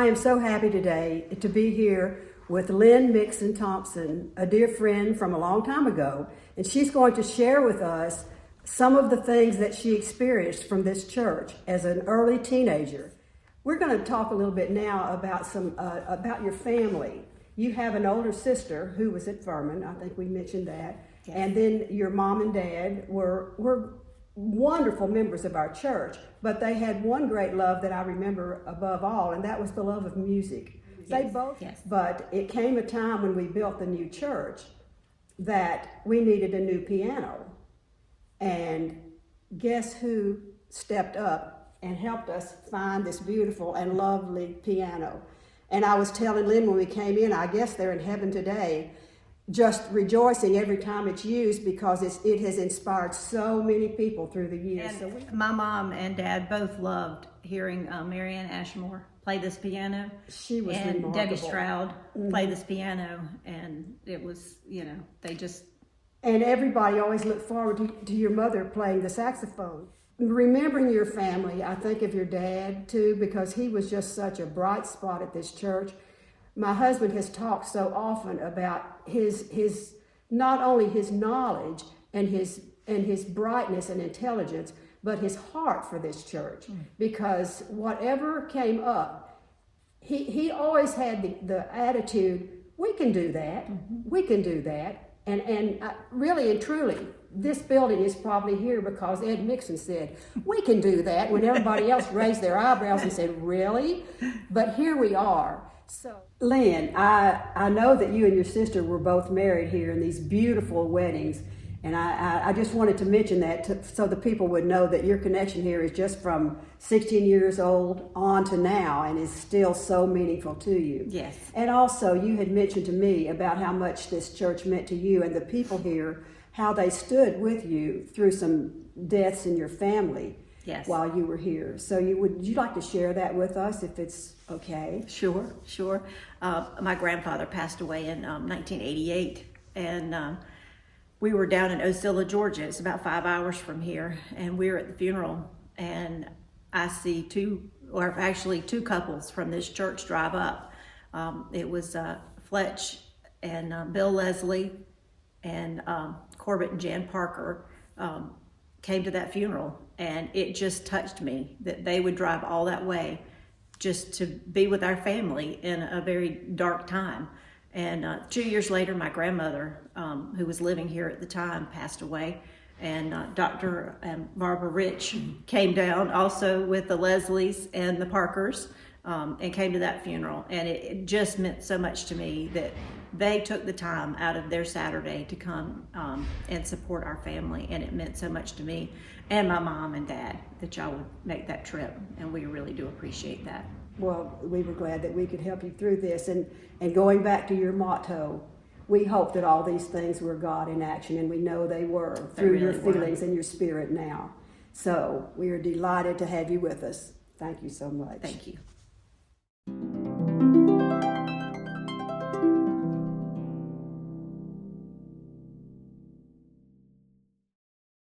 I am so happy today to be here with Lyn Mixon Thompson, a dear friend from a long time ago, and she's going to share with us some of the things that she experienced from this church as an early teenager. We're going to talk a little bit now about about your family. You have an older sister who was at Furman. I think we mentioned that. Yes. And then your mom and dad were wonderful members of our church, but they had one great love that I remember above all, and that was the love of music. Yes. They both, yes. But it came a time when we built the new church that we needed a new piano. And guess who stepped up and helped us find this beautiful and lovely piano? And I was telling Lyn when we came in, I guess they're in heaven today, just rejoicing every time it's used because it has inspired so many people through the years. And my mom and dad both loved hearing Marianne Ashmore play this piano. She was and remarkable. Debbie Stroud play this piano, and it was, they just... And everybody always looked forward to your mother playing the saxophone. Remembering your family, I think of your dad too, because he was just such a bright spot at this church. My husband has talked so often about his not only his knowledge and his brightness and intelligence, but his heart for this church. Because whatever came up, he always had the attitude, we can do that, we can do that. And really and truly, this building is probably here because Ed Mixon said, we can do that, when everybody else raised their eyebrows and said, really? But here we are. So, Lyn, I know that you and your sister were both married here in these beautiful weddings, and I just wanted to mention that so the people would know that your connection here is just from 16 years old on to now and is still so meaningful to you. Yes. And also, you had mentioned to me about how much this church meant to you and the people here, how they stood with you through some deaths in your family. Yes. While you were here. So would you like to share that with us if it's okay? Sure. My grandfather passed away in 1988, and we were down in Osceola, Georgia. It's about 5 hours from here, and we were at the funeral, and I see two couples from this church drive up. It was Fletch and Bill Leslie and Corbett and Jan Parker came to that funeral, and it just touched me that they would drive all that way just to be with our family in a very dark time. And 2 years later, my grandmother, who was living here at the time, passed away, and Dr. Barbara Rich came down also with the Leslies and the Parkers, and came to that funeral. And it just meant so much to me that they took the time out of their Saturday to come and support our family, and it meant so much to me and my mom and dad that y'all would make that trip, and we really do appreciate that. Well, we were glad that we could help you through this, and going back to your motto, we hope that all these things were God in action, and we know they were through really your feelings and your spirit now. So we are delighted to have you with us. Thank you so much. Thank you.